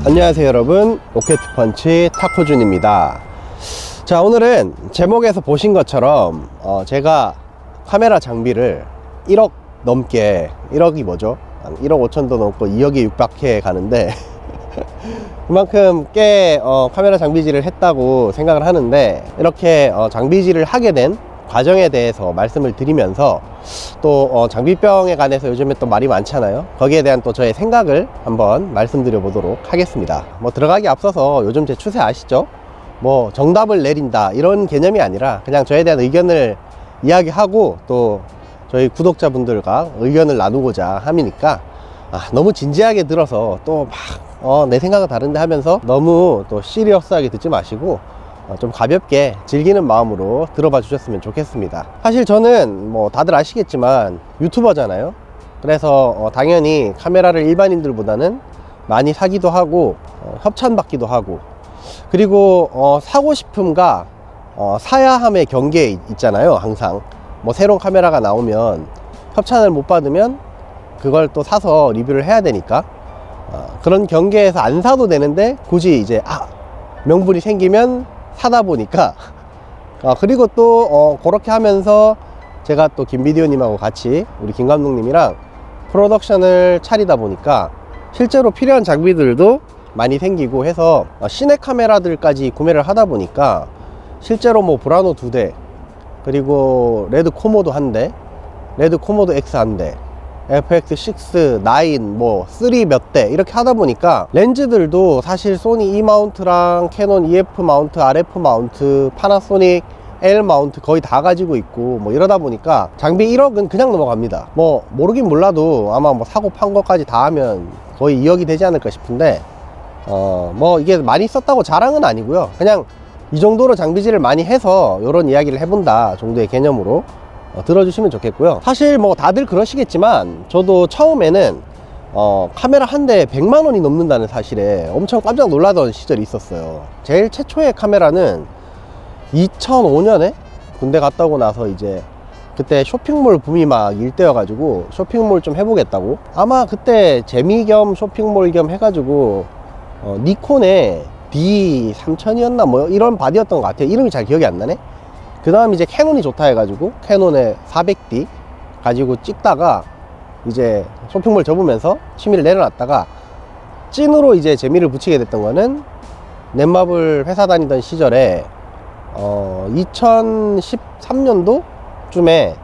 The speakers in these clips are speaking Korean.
안녕하세요 여러분, 로켓펀치 타코준입니다. 자, 오늘은 제목에서 보신 것처럼 제가 카메라 장비를 1억 넘게, 1억이 뭐죠? 1억 5천도 넘고 2억에 육박해 가는데 그만큼 꽤 카메라 장비질을 했다고 생각을 하는데, 이렇게 장비질을 하게 된 과정에 대해서 말씀을 드리면서 또 장비병에 관해서 요즘에 또 말이 많잖아요. 거기에 대한 또 저의 생각을 한번 말씀드려 보도록 하겠습니다. 뭐 들어가기 앞서서 요즘 제 추세 아시죠? 뭐 정답을 내린다 이런 개념이 아니라 그냥 저에 대한 의견을 이야기하고 또 저희 구독자분들과 의견을 나누고자 함이니까 너무 진지하게 들어서 또 막 내 생각은 다른데 하면서 너무 또 시리어스하게 듣지 마시고 좀 가볍게 즐기는 마음으로 들어봐 주셨으면 좋겠습니다. 사실 저는 뭐 다들 아시겠지만 유튜버잖아요. 그래서 당연히 카메라를 일반인들보다는 많이 사기도 하고 협찬받기도 하고, 그리고 사고 싶음과 사야 함의 경계에 있잖아요. 항상 뭐 새로운 카메라가 나오면 협찬을 못 받으면 그걸 또 사서 리뷰를 해야 되니까 그런 경계에서 안 사도 되는데 굳이 이제 명분이 생기면 사다 보니까 그리고 또 그렇게 하면서 제가 또 김비디오님하고 같이 우리 김 감독님이랑 프로덕션을 차리다 보니까 실제로 필요한 장비들도 많이 생기고 해서 시내 카메라들까지 구매를 하다 보니까 실제로 뭐 브라노 2대, 그리고 레드 코모도 1대, 레드 코모도 X 1대, FX6, 9, 뭐 3 몇 대 이렇게 하다 보니까 렌즈들도 사실 소니 E 마운트랑 캐논 EF 마운트, RF 마운트, 파나소닉 L 마운트 거의 다 가지고 있고 뭐 이러다 보니까 장비 1억은 그냥 넘어갑니다. 뭐 모르긴 몰라도 아마 뭐 사고 판 것까지 다 하면 거의 2억이 되지 않을까 싶은데 뭐 이게 많이 썼다고 자랑은 아니고요. 그냥 이 정도로 장비질을 많이 해서 이런 이야기를 해본다 정도의 개념으로 들어주시면 좋겠고요. 사실 뭐 다들 그러시겠지만 저도 처음에는 카메라 한 대에 100만원이 넘는다는 사실에 엄청 깜짝 놀라던 시절이 있었어요. 제일 최초의 카메라는 2005년에 군대 갔다 오고 나서 이제 그때 쇼핑몰 붐이 막 일때여 가지고 쇼핑몰 좀 해보겠다고, 아마 그때 재미 겸 쇼핑몰 겸 해가지고 니콘의 D3000이었나 뭐 이런 바디였던 것 같아요. 이름이 잘 기억이 안 나네. 그 다음 이제 캐논이 좋다 해가지고 캐논의 400D 가지고 찍다가 이제 쇼핑몰 접으면서 취미를 내려놨다가 찐으로 이제 재미를 붙이게 됐던 거는 넷마블 회사 다니던 시절에 2013년도 쯤에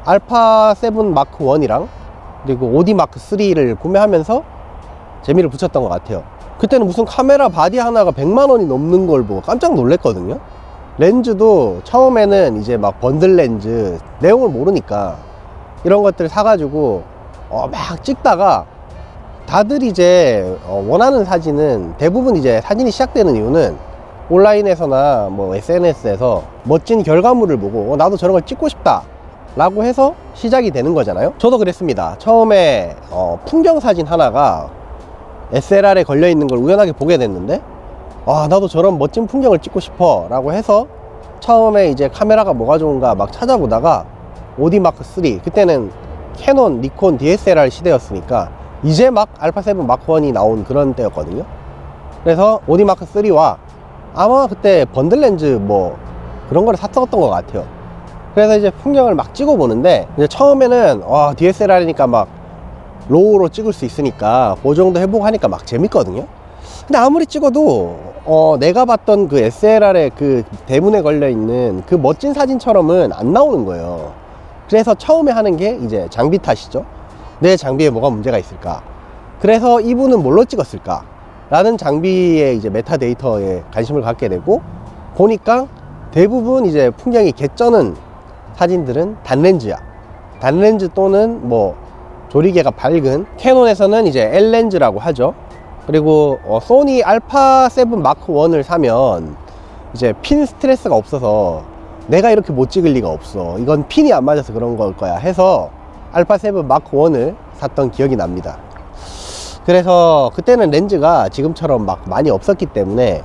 알파 7 마크 1이랑 그리고 오디 마크 3를 구매하면서 재미를 붙였던 것 같아요. 그때는 무슨 카메라 바디 하나가 100만원이 넘는 걸 보고 깜짝 놀랐거든요. 렌즈도 처음에는 이제 막 번들 렌즈 내용을 모르니까 이런 것들 사가지고 막 찍다가 다들 이제 원하는 사진은 대부분 이제 사진이 시작되는 이유는 온라인에서나 뭐 SNS에서 멋진 결과물을 보고 나도 저런 걸 찍고 싶다 라고 해서 시작이 되는 거잖아요. 저도 그랬습니다. 처음에 풍경 사진 하나가 SLR에 걸려 있는 걸 우연하게 보게 됐는데 나도 저런 멋진 풍경을 찍고 싶어 라고 해서 처음에 이제 카메라가 뭐가 좋은가 막 찾아보다가 오디 마크 3, 그때는 캐논, 니콘, DSLR 시대였으니까 이제 막 알파 7 마크 1이 나온 그런 때였거든요. 그래서 오디 마크 3와 아마 그때 번들 렌즈 뭐 그런 거를 샀었던 것 같아요. 그래서 이제 풍경을 막 찍어 보는데 이제 처음에는 DSLR이니까 막 로우로 찍을 수 있으니까 그 정도 해보고 하니까 막 재밌거든요. 근데 아무리 찍어도 내가 봤던 그 SLR의 그 대문에 걸려있는 그 멋진 사진처럼은 안 나오는 거예요. 그래서 처음에 하는 게 이제 장비 탓이죠. 내 장비에 뭐가 문제가 있을까, 그래서 이분은 뭘로 찍었을까 라는 장비의 이제 메타데이터에 관심을 갖게 되고, 보니까 대부분 이제 풍경이 개쩌는 사진들은 단렌즈야. 단렌즈 또는 뭐 조리개가 밝은, 캐논에서는 이제 L렌즈라고 하죠. 그리고 소니 알파 7 마크 1을 사면 이제 핀 스트레스가 없어서 내가 이렇게 못 찍을 리가 없어, 이건 핀이 안 맞아서 그런 걸 거야 해서 알파 7 마크 1을 샀던 기억이 납니다. 그래서 그때는 렌즈가 지금처럼 막 많이 없었기 때문에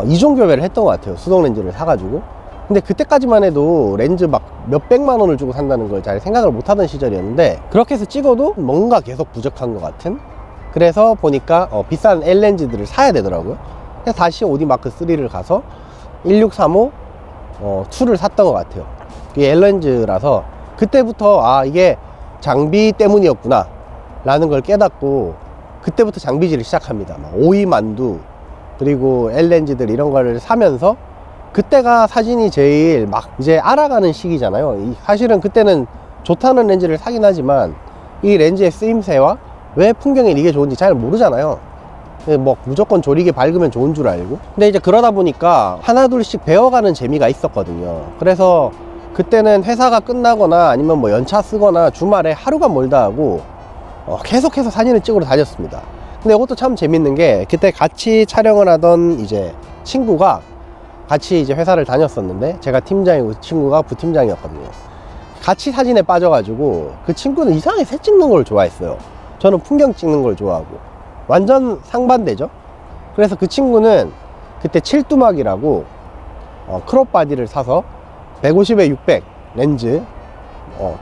이종 교배를 했던 것 같아요. 수동 렌즈를 사가지고. 근데 그때까지만 해도 렌즈 막 몇백만 원을 주고 산다는 걸 잘 생각을 못 하던 시절이었는데, 그렇게 해서 찍어도 뭔가 계속 부족한 것 같은 그래서 보니까 비싼 L렌즈들을 사야 되더라고요. 그래서 다시 오디 마크 3를 가서 1635 2를 샀던 것 같아요. 이게 L렌즈라서 그때부터 이게 장비 때문이었구나 라는 걸 깨닫고 그때부터 장비질을 시작합니다. 막 오이 만두 그리고 L렌즈들 이런 거를 사면서 그때가 사진이 제일 막 이제 알아가는 시기잖아요. 사실은 그때는 좋다는 렌즈를 사긴 하지만 이 렌즈의 쓰임새와 왜 풍경에 이게 좋은지 잘 모르잖아요. 뭐 무조건 조리개 밝으면 좋은 줄 알고. 근데 이제 그러다 보니까 하나둘씩 배워가는 재미가 있었거든요. 그래서 그때는 회사가 끝나거나 아니면 뭐 연차 쓰거나 주말에 하루가 멀다 하고 계속해서 사진을 찍으러 다녔습니다. 근데 이것도 참 재밌는 게 그때 같이 촬영을 하던 이제 친구가 같이 이제 회사를 다녔었는데 제가 팀장이고 그 친구가 부팀장이었거든요. 같이 사진에 빠져가지고 그 친구는 이상하게 새 찍는 걸 좋아했어요. 저는 풍경 찍는 걸 좋아하고 완전 상반되죠. 그래서 그 친구는 그때 7두막이라고 크롭 바디를 사서 150에 600 렌즈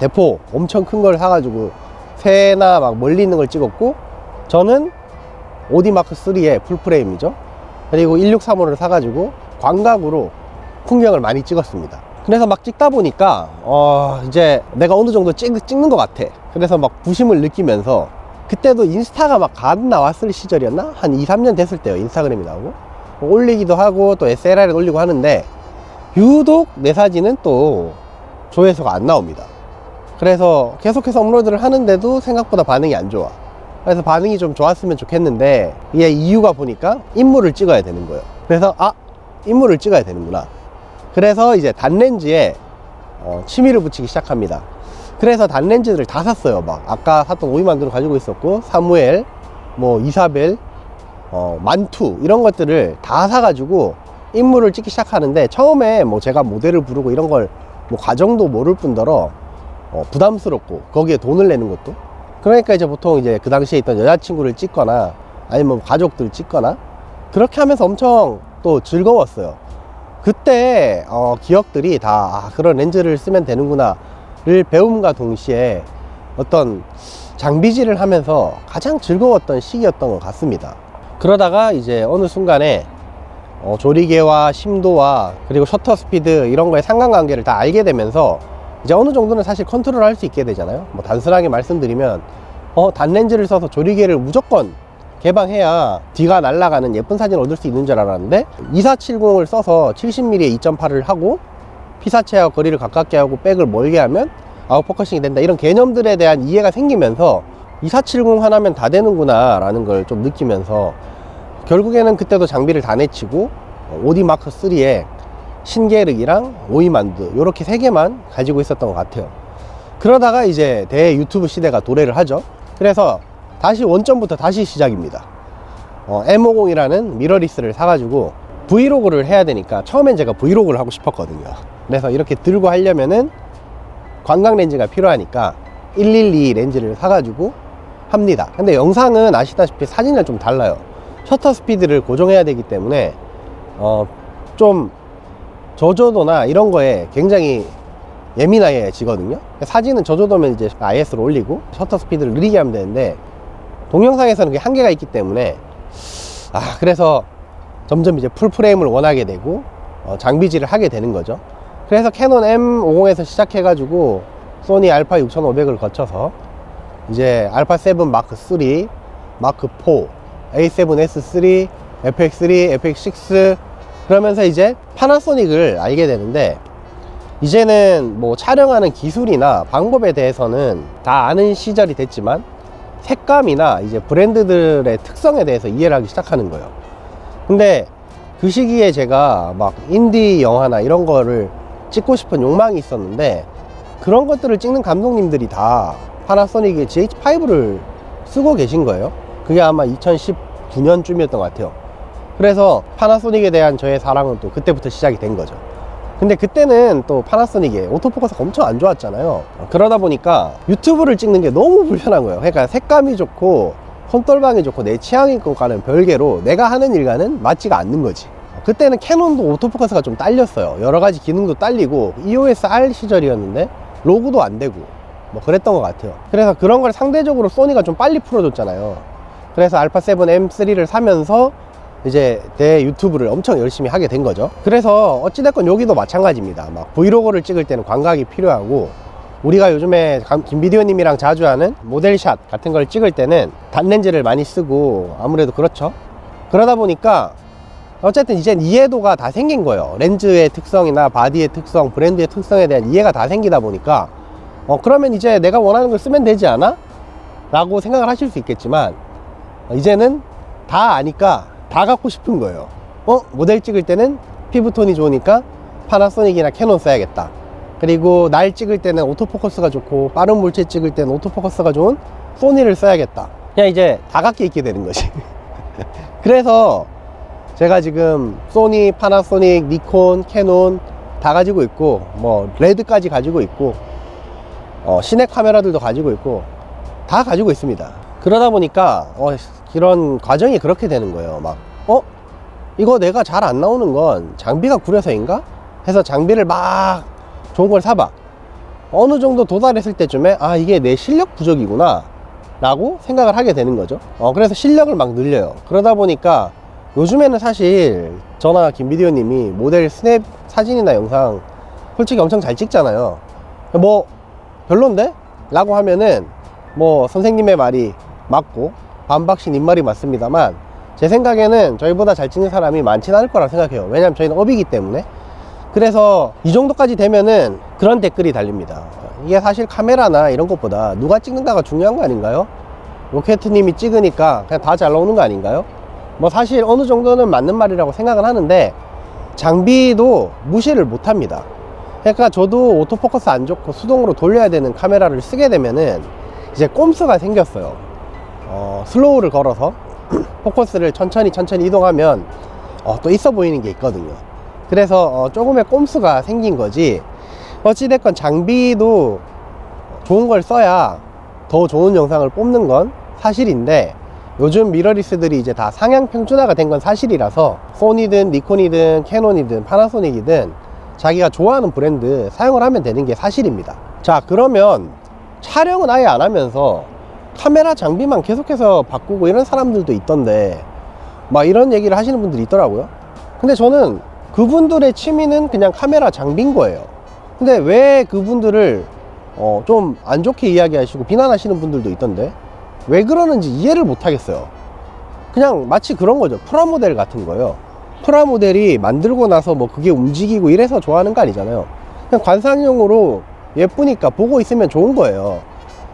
대포 엄청 큰 걸 사가지고 새나 막 멀리 있는 걸 찍었고, 저는 오디 마크 3의 풀프레임이죠. 그리고 1635를 사가지고 광각으로 풍경을 많이 찍었습니다. 그래서 막 찍다 보니까 이제 내가 어느 정도 찍는 것 같아. 그래서 막 부심을 느끼면서, 그때도 인스타가 막 갓 나왔을 시절이었나? 한 2, 3년 됐을 때요. 인스타그램이 나오고 올리기도 하고 또 SLR에 올리고 하는데 유독 내 사진은 또 조회수가 안 나옵니다. 그래서 계속해서 업로드를 하는데도 생각보다 반응이 안 좋아. 그래서 반응이 좀 좋았으면 좋겠는데 이게 이유가 보니까 인물을 찍어야 되는 거예요. 그래서 인물을 찍어야 되는구나. 그래서 이제 단렌즈에 취미를 붙이기 시작합니다. 그래서 단렌즈를 다 샀어요. 막 아까 샀던 오이만두를 가지고 있었고, 사무엘, 뭐 이사벨, 만투 이런 것들을 다 사가지고 인물을 찍기 시작하는데, 처음에 뭐 제가 모델을 부르고 이런 걸 뭐 과정도 모를 뿐더러 부담스럽고 거기에 돈을 내는 것도, 그러니까 이제 보통 이제 그 당시에 있던 여자친구를 찍거나 아니면 가족들 찍거나 그렇게 하면서 엄청 또 즐거웠어요. 그때 기억들이 다 그런 렌즈를 쓰면 되는구나를 배움과 동시에 어떤 장비질을 하면서 가장 즐거웠던 시기였던 것 같습니다. 그러다가 이제 어느 순간에 조리개와 심도와 그리고 셔터 스피드 이런 거의 상관관계를 다 알게 되면서 이제 어느 정도는 사실 컨트롤 할 수 있게 되잖아요. 뭐 단순하게 말씀드리면 단렌즈를 써서 조리개를 무조건 개방해야 뒤가 날아가는 예쁜 사진을 얻을 수 있는 줄 알았는데, 2470을 써서 70mm에 2.8을 하고 피사체와 거리를 가깝게 하고 백을 멀게 하면 아웃포커싱이 된다, 이런 개념들에 대한 이해가 생기면서 2470 하나면 다 되는구나 라는 걸 좀 느끼면서, 결국에는 그때도 장비를 다 내치고 오디 마크 3에 신계륵이랑 오이만두 이렇게 3개만 가지고 있었던 것 같아요. 그러다가 이제 대 유튜브 시대가 도래를 하죠. 그래서 다시 원점부터 다시 시작입니다. M50이라는 미러리스를 사가지고 브이로그를 해야 되니까, 처음엔 제가 브이로그를 하고 싶었거든요. 그래서 이렇게 들고 하려면은 광각 렌즈가 필요하니까 112 렌즈를 사가지고 합니다. 근데 영상은 아시다시피 사진이랑 좀 달라요. 셔터 스피드를 고정해야 되기 때문에 좀 저조도나 이런 거에 굉장히 예민해지거든요. 사진은 저조도면 이제 IS로 올리고 셔터 스피드를 느리게 하면 되는데, 동영상에서는 그게 한계가 있기 때문에 그래서 점점 이제 풀프레임을 원하게 되고 장비질을 하게 되는 거죠. 그래서 캐논 M50에서 시작해 가지고 소니 알파 6500을 거쳐서 이제 알파 7 마크 3, 마크 4, A7S3, FX3, FX6 그러면서 이제 파나소닉을 알게 되는데, 이제는 뭐 촬영하는 기술이나 방법에 대해서는 다 아는 시절이 됐지만 색감이나 이제 브랜드들의 특성에 대해서 이해를 하기 시작하는 거예요. 근데 그 시기에 제가 막 인디 영화나 이런 거를 찍고 싶은 욕망이 있었는데, 그런 것들을 찍는 감독님들이 다 파나소닉의 GH5를 쓰고 계신 거예요. 그게 아마 2019년쯤이었던 것 같아요. 그래서 파나소닉에 대한 저의 사랑은 또 그때부터 시작이 된 거죠. 근데 그때는 또 파나소닉의 오토포커스가 엄청 안 좋았잖아요. 그러다 보니까 유튜브를 찍는 게 너무 불편한 거예요. 그러니까 색감이 좋고 손떨방이 좋고 내 취향인 것과는 별개로 내가 하는 일과는 맞지가 않는 거지. 그때는 캐논도 오토포커스가 좀 딸렸어요. 여러 가지 기능도 딸리고 EOS R 시절이었는데 로그도 안 되고 뭐 그랬던 것 같아요. 그래서 그런 걸 상대적으로 소니가 좀 빨리 풀어줬잖아요. 그래서 α7M3를 사면서 이제 내 유튜브를 엄청 열심히 하게 된 거죠. 그래서 어찌됐건 여기도 마찬가지입니다. 막 브이로그를 찍을 때는 광각이 필요하고, 우리가 요즘에 김비디오님이랑 자주 하는 모델샷 같은 걸 찍을 때는 단렌즈를 많이 쓰고, 아무래도 그렇죠. 그러다 보니까 어쨌든 이젠 이해도가 다 생긴 거예요. 렌즈의 특성이나 바디의 특성, 브랜드의 특성에 대한 이해가 다 생기다 보니까 그러면 이제 내가 원하는 걸 쓰면 되지 않아? 라고 생각을 하실 수 있겠지만, 이제는 다 아니까 다 갖고 싶은 거예요. 모델 찍을 때는 피부톤이 좋으니까 파나소닉이나 캐논 써야겠다. 그리고 날 찍을 때는 오토포커스가 좋고, 빠른 물체 찍을 때는 오토포커스가 좋은 소니를 써야겠다. 그냥 이제 다 갖게 있게 되는 거지. 그래서 제가 지금 소니, 파나소닉, 니콘, 캐논 다 가지고 있고, 뭐 레드까지 가지고 있고, 시내 카메라들도 가지고 있고, 다 가지고 있습니다. 그러다 보니까 이런 과정이 그렇게 되는 거예요. 막 이거 내가 잘 안 나오는 건 장비가 구려서인가? 해서 장비를 막 좋은 걸 사봐. 어느 정도 도달했을 때쯤에 이게 내 실력 부족이구나 라고 생각을 하게 되는 거죠. 그래서 실력을 막 늘려요. 그러다 보니까 요즘에는 사실 저나 김비디오님이 모델 스냅 사진이나 영상 솔직히 엄청 잘 찍잖아요. 뭐 별론데? 라고 하면은 뭐 선생님의 말이 맞고 반박신 입말이 맞습니다만, 제 생각에는 저희보다 잘 찍는 사람이 많지는 않을 거라 생각해요. 왜냐면 저희는 업이기 때문에. 그래서 이 정도까지 되면은 그런 댓글이 달립니다. 이게 사실 카메라나 이런 것보다 누가 찍는가가 중요한 거 아닌가요? 로켓님이 찍으니까 그냥 다 잘 나오는 거 아닌가요? 뭐 사실 어느 정도는 맞는 말이라고 생각은 하는데, 장비도 무시를 못 합니다. 그러니까 저도 오토포커스 안 좋고 수동으로 돌려야 되는 카메라를 쓰게 되면은 이제 꼼수가 생겼어요. 슬로우를 걸어서 포커스를 천천히 이동하면 또 있어 보이는 게 있거든요. 그래서 조금의 꼼수가 생긴 거지, 어찌됐건 장비도 좋은 걸 써야 더 좋은 영상을 뽑는 건 사실인데, 요즘 미러리스들이 이제 다 상향 평준화가 된 건 사실이라서 소니든 니콘이든 캐논이든 파나소닉이든 자기가 좋아하는 브랜드 사용을 하면 되는 게 사실입니다. 자, 그러면 촬영은 아예 안 하면서 카메라 장비만 계속해서 바꾸고 이런 사람들도 있던데, 막 이런 얘기를 하시는 분들이 있더라고요. 근데 저는 그분들의 취미는 그냥 카메라 장비인 거예요. 근데 왜 그분들을 좀 안 좋게 이야기하시고 비난하시는 분들도 있던데, 왜 그러는지 이해를 못 하겠어요. 그냥 마치 그런 거죠. 프라모델 같은 거요. 프라모델이 만들고 나서 뭐 그게 움직이고 이래서 좋아하는 거 아니잖아요. 그냥 관상용으로 예쁘니까 보고 있으면 좋은 거예요.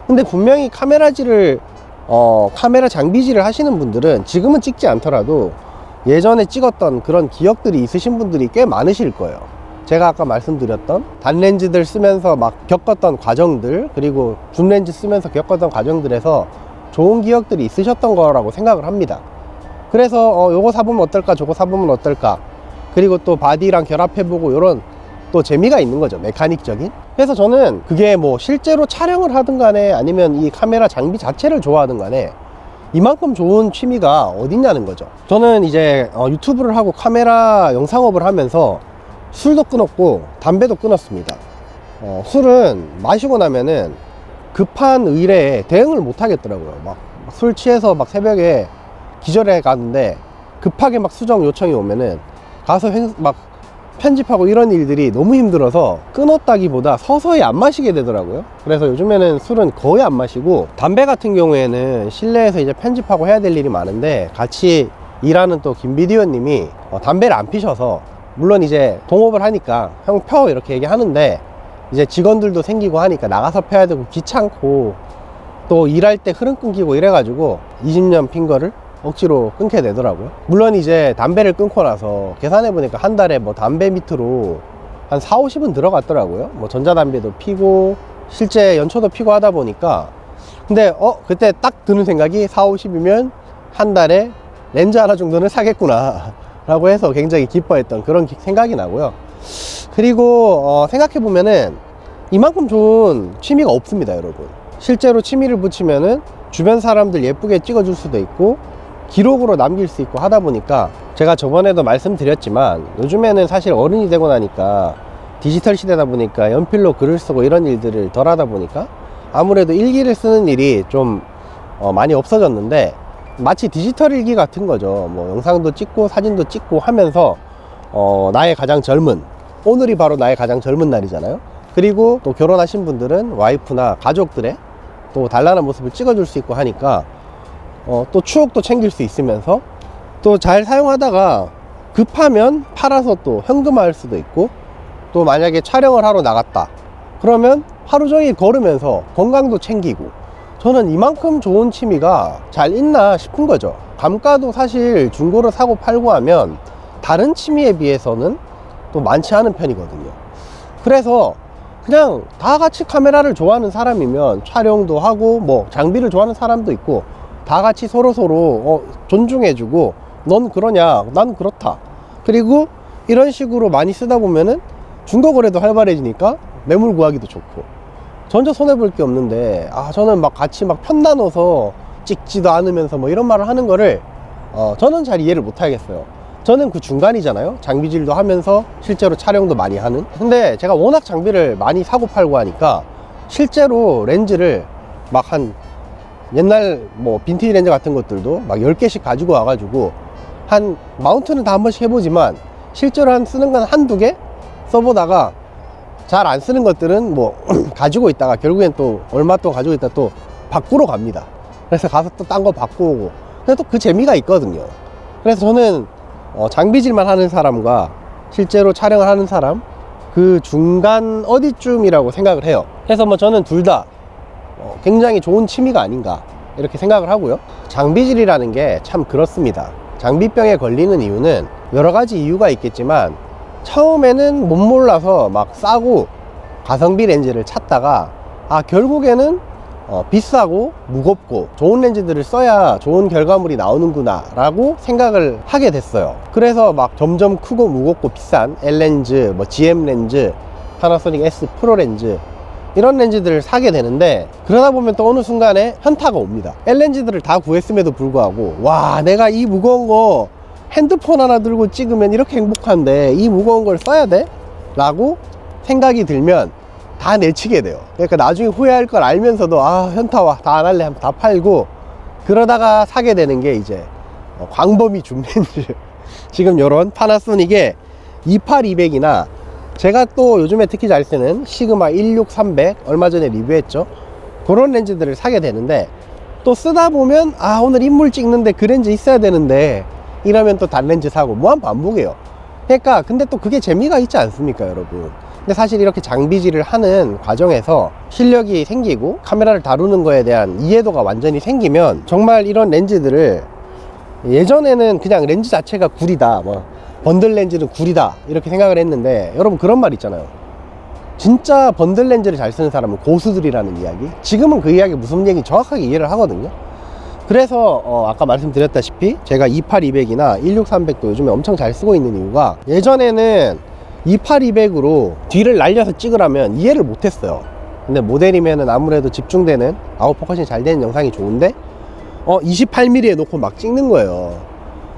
근데 분명히 카메라질을 카메라 장비질을 하시는 분들은 지금은 찍지 않더라도 예전에 찍었던 그런 기억들이 있으신 분들이 꽤 많으실 거예요. 제가 아까 말씀드렸던 단렌즈들 쓰면서 막 겪었던 과정들, 그리고 줌렌즈 쓰면서 겪었던 과정들에서 좋은 기억들이 있으셨던 거라고 생각을 합니다. 그래서 요거 사보면 어떨까, 저거 사보면 어떨까, 그리고 또 바디랑 결합해보고 요런 또 재미가 있는 거죠, 메카닉적인. 그래서 저는 그게 뭐 실제로 촬영을 하든 간에 아니면 이 카메라 장비 자체를 좋아하든 간에 이만큼 좋은 취미가 어딨냐는 거죠. 저는 이제 유튜브를 하고 카메라 영상업을 하면서 술도 끊었고 담배도 끊었습니다. 술은 마시고 나면은 급한 의뢰에 대응을 못 하겠더라고요. 막 술 취해서 막 새벽에 기절해 가는데 급하게 막 수정 요청이 오면은 가서 막 편집하고 이런 일들이 너무 힘들어서 끊었다기보다 서서히 안 마시게 되더라고요. 그래서 요즘에는 술은 거의 안 마시고, 담배 같은 경우에는 실내에서 이제 편집하고 해야 될 일이 많은데, 같이 일하는 또 김비디오님이 담배를 안 피셔서, 물론 이제 동업을 하니까 형 펴 이렇게 얘기하는데, 이제 직원들도 생기고 하니까 나가서 펴야 되고 귀찮고 또 일할 때 흐름 끊기고 이래가지고 20년 핀 거를 억지로 끊게 되더라고요. 물론 이제 담배를 끊고 나서 계산해보니까 한 달에 뭐 담배 밑으로 한 4, 50은 들어갔더라고요. 뭐 전자담배도 피고 실제 연초도 피고 하다 보니까. 근데 그때 딱 드는 생각이 4, 50이면 한 달에 렌즈 하나 정도는 사겠구나 라고 해서 굉장히 기뻐했던 그런 생각이 나고요. 그리고 생각해보면은 이만큼 좋은 취미가 없습니다, 여러분. 실제로 취미를 붙이면은 주변 사람들 예쁘게 찍어줄 수도 있고 기록으로 남길 수 있고 하다 보니까, 제가 저번에도 말씀드렸지만 요즘에는 사실 어른이 되고 나니까 디지털 시대다 보니까 연필로 글을 쓰고 이런 일들을 덜 하다 보니까 아무래도 일기를 쓰는 일이 좀 많이 없어졌는데, 마치 디지털 일기 같은 거죠. 뭐 영상도 찍고 사진도 찍고 하면서 나의 가장 젊은, 오늘이 바로 나의 가장 젊은 날이잖아요. 그리고 또 결혼하신 분들은 와이프나 가족들의 또 단란한 모습을 찍어줄 수 있고 하니까 또 추억도 챙길 수 있으면서 또 잘 사용하다가 급하면 팔아서 또 현금화할 수도 있고, 또 만약에 촬영을 하러 나갔다 그러면 하루 종일 걸으면서 건강도 챙기고, 저는 이만큼 좋은 취미가 잘 있나 싶은 거죠. 감가도 사실 중고로 사고 팔고 하면 다른 취미에 비해서는 또 많지 않은 편이거든요. 그래서 그냥 다 같이 카메라를 좋아하는 사람이면 촬영도 하고, 뭐 장비를 좋아하는 사람도 있고, 다 같이 서로 존중해주고, 넌 그러냐, 난 그렇다. 그리고 이런 식으로 많이 쓰다 보면은 중고거래도 활발해지니까 매물 구하기도 좋고, 전혀 손해볼 게 없는데, 저는 막 같이 막 편 나눠서 찍지도 않으면서 뭐 이런 말을 하는 거를 저는 잘 이해를 못 하겠어요. 저는 그 중간이잖아요. 장비질도 하면서 실제로 촬영도 많이 하는. 근데 제가 워낙 장비를 많이 사고 팔고 하니까 실제로 렌즈를 막 한 옛날 뭐 빈티지 렌즈 같은 것들도 막 10개씩 가지고 와가지고 한 마운트는 다 한 번씩 해보지만 실제로 쓰는 건 한두 개 써보다가 잘 안 쓰는 것들은 뭐 가지고 있다가 결국엔 또 얼마 동안 가지고 있다가 또 바꾸러 갑니다. 그래서 가서 또 딴 거 바꾸고. 근데 또 그 재미가 있거든요. 그래서 저는 장비질만 하는 사람과 실제로 촬영을 하는 사람, 그 중간 어디쯤이라고 생각을 해요. 그래서 뭐 저는 둘 다 굉장히 좋은 취미가 아닌가 이렇게 생각을 하고요. 장비질이라는 게 참 그렇습니다. 장비병에 걸리는 이유는 여러 가지 이유가 있겠지만, 처음에는 못 몰라서 막 싸고 가성비 렌즈를 찾다가 결국에는 비싸고 무겁고 좋은 렌즈들을 써야 좋은 결과물이 나오는구나 라고 생각을 하게 됐어요. 그래서 막 점점 크고 무겁고 비싼 L렌즈, 뭐 GM 렌즈, 파나소닉 S 프로 렌즈, 이런 렌즈들을 사게 되는데, 그러다 보면 또 어느 순간에 현타가 옵니다. L렌즈들을 다 구했음에도 불구하고, 와, 내가 이 무거운 거 핸드폰 하나 들고 찍으면 이렇게 행복한데 이 무거운 걸 써야 돼? 라고 생각이 들면 다 내치게 돼요. 그러니까 나중에 후회할 걸 알면서도 현타 와, 다 안 할래 하면 다 팔고, 그러다가 사게 되는 게 이제 광범위 줌 렌즈. 지금 요런 파나소닉의 28-200이나 제가 또 요즘에 특히 잘 쓰는 시그마 16-300 얼마 전에 리뷰했죠. 그런 렌즈들을 사게 되는데, 또 쓰다 보면 오늘 인물 찍는데 그 렌즈 있어야 되는데 이러면 또 다른 렌즈 사고 무한 반복이에요. 그러니까 근데 또 그게 재미가 있지 않습니까, 여러분? 근데 사실 이렇게 장비질을 하는 과정에서 실력이 생기고 카메라를 다루는 거에 대한 이해도가 완전히 생기면, 정말 이런 렌즈들을, 예전에는 그냥 렌즈 자체가 구리다, 뭐 번들 렌즈는 구리다 이렇게 생각을 했는데, 여러분 그런 말 있잖아요. 진짜 번들 렌즈를 잘 쓰는 사람은 고수들이라는 이야기. 지금은 그 이야기 무슨 얘기인지 정확하게 이해를 하거든요. 그래서 아까 말씀드렸다시피 제가 28-200이나 16-300도 요즘에 엄청 잘 쓰고 있는 이유가, 예전에는 28-200으로 뒤를 날려서 찍으라면 이해를 못했어요. 근데 모델이면은 아무래도 집중되는 아웃포커싱이 잘 되는 영상이 좋은데 28mm에 놓고 막 찍는 거예요.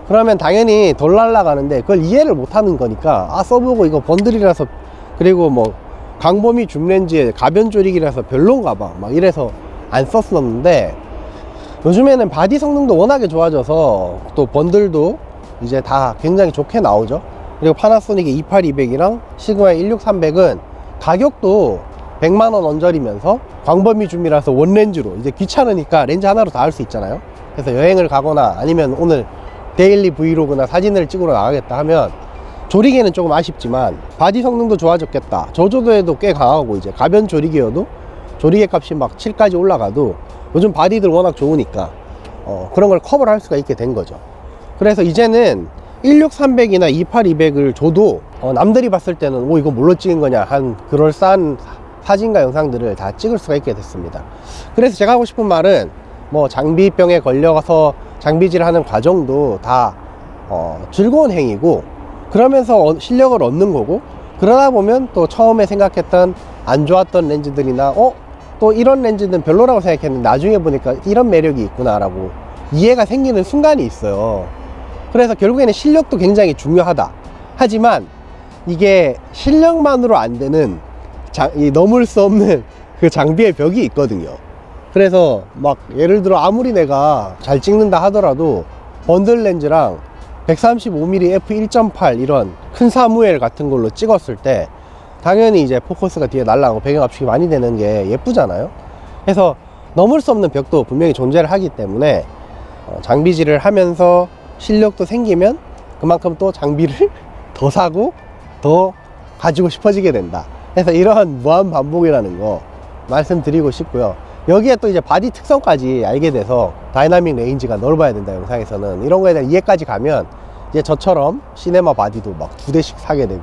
그러면 당연히 덜 날아가는데 그걸 이해를 못하는 거니까 써보고 이거 번들이라서, 그리고 뭐 광범위 줌렌즈에 가변 조리기라서 별론가 봐 막 이래서 안 썼었는데, 요즘에는 바디 성능도 워낙에 좋아져서 또 번들도 이제 다 굉장히 좋게 나오죠. 그리고 파나소닉의 28-200이랑 시그마의 16-300은 가격도 100만원 언저리면서 광범위 줌이라서 원렌즈로, 이제 귀찮으니까 렌즈 하나로 다 할 수 있잖아요. 그래서 여행을 가거나 아니면 오늘 데일리 브이로그나 사진을 찍으러 나가겠다 하면 조리개는 조금 아쉽지만 바디 성능도 좋아졌겠다, 저조도에도 꽤 강하고, 이제 가변 조리개여도 조리개 값이 막 7까지 올라가도 요즘 바디들 워낙 좋으니까 그런 걸 커버를 할 수가 있게 된 거죠. 그래서 이제는 16-300이나 28-200을 줘도 남들이 봤을 때는 이거 뭘로 찍은 거냐 한 그럴싸한 사진과 영상들을 다 찍을 수가 있게 됐습니다. 그래서 제가 하고 싶은 말은, 뭐 장비병에 걸려서 장비질 하는 과정도 다 즐거운 행위고, 그러면서 실력을 얻는 거고, 그러다 보면 또 처음에 생각했던 안 좋았던 렌즈들이나 또 이런 렌즈는 별로라고 생각했는데 나중에 보니까 이런 매력이 있구나 라고 이해가 생기는 순간이 있어요. 그래서 결국에는 실력도 굉장히 중요하다. 하지만 이게 실력만으로 안 되는 넘을 수 없는 그 장비의 벽이 있거든요. 그래서 막 예를 들어 아무리 내가 잘 찍는다 하더라도 번들 렌즈랑 135mm f1.8 이런 큰 사무엘 같은 걸로 찍었을 때 당연히 이제 포커스가 뒤에 날아가고 배경 압축이 많이 되는 게 예쁘잖아요. 그래서 넘을 수 없는 벽도 분명히 존재를 하기 때문에 장비질을 하면서 실력도 생기면 그만큼 또 장비를 더 사고 더 가지고 싶어지게 된다. 그래서 이러한 무한 반복이라는 거 말씀드리고 싶고요. 여기에 또 이제 바디 특성까지 알게 돼서 다이나믹 레인지가 넓어야 된다 영상에서는 이런 거에 대한 이해까지 가면 이제 저처럼 시네마 바디도 막 2대씩 사게 되고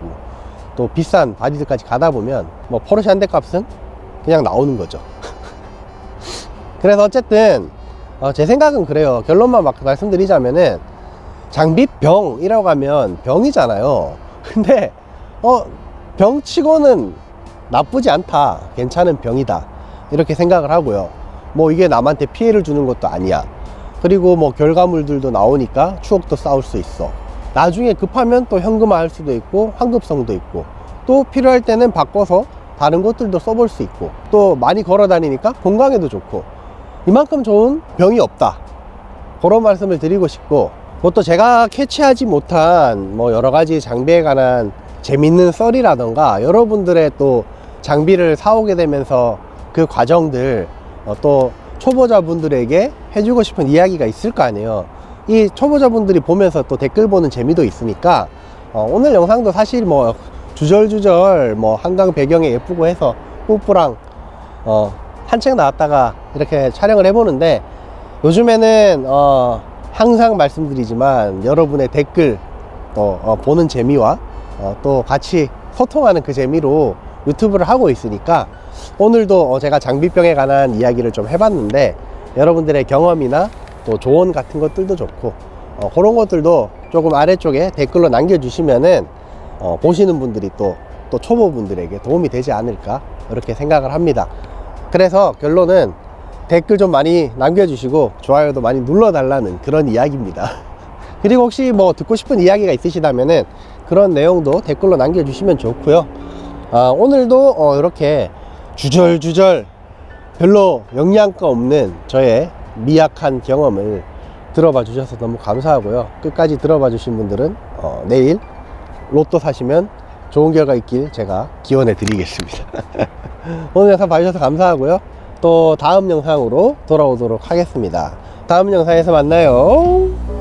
또 비싼 바디들까지 가다 보면 뭐 포르쉐 한 대 값은 그냥 나오는 거죠. 그래서 어쨌든 제 생각은 그래요. 결론만 막 말씀드리자면은 장비병이라고 하면 병이잖아요. 근데 병치고는 나쁘지 않다, 괜찮은 병이다 이렇게 생각을 하고요. 뭐 이게 남한테 피해를 주는 것도 아니야. 그리고 뭐 결과물들도 나오니까 추억도 쌓을 수 있어. 나중에 급하면 또 현금화 할 수도 있고 환급성도 있고 또 필요할 때는 바꿔서 다른 것들도 써볼 수 있고 또 많이 걸어 다니니까 건강에도 좋고 이만큼 좋은 병이 없다, 그런 말씀을 드리고 싶고, 뭐 또 제가 캐치하지 못한 뭐 여러 가지 장비에 관한 재밌는 썰이라던가 여러분들의 또 장비를 사오게 되면서 그 과정들 또 초보자분들에게 해주고 싶은 이야기가 있을 거 아니에요. 이 초보자분들이 보면서 또 댓글 보는 재미도 있으니까 오늘 영상도 사실 뭐 주절주절 뭐 한강 배경에 예쁘고 해서 뿌뿌랑 한 책 나왔다가 이렇게 촬영을 해보는데, 요즘에는 항상 말씀드리지만 여러분의 댓글 보는 재미와 또 같이 소통하는 그 재미로 유튜브를 하고 있으니까 오늘도 제가 장비병에 관한 이야기를 좀 해봤는데 여러분들의 경험이나 또 조언 같은 것들도 좋고 그런 것들도 조금 아래쪽에 댓글로 남겨주시면은 보시는 분들이 또 초보분들에게 도움이 되지 않을까 이렇게 생각을 합니다. 그래서 결론은 댓글 좀 많이 남겨주시고 좋아요도 많이 눌러달라는 그런 이야기입니다. 그리고 혹시 뭐 듣고 싶은 이야기가 있으시다면은 그런 내용도 댓글로 남겨주시면 좋고요. 오늘도 이렇게 주절주절 별로 영양가 없는 저의 미약한 경험을 들어봐 주셔서 너무 감사하고요. 끝까지 들어봐 주신 분들은 내일 로또 사시면 좋은 결과 있길 제가 기원해 드리겠습니다. 오늘 영상 봐주셔서 감사하고요. 또 다음 영상으로 돌아오도록 하겠습니다. 다음 영상에서 만나요.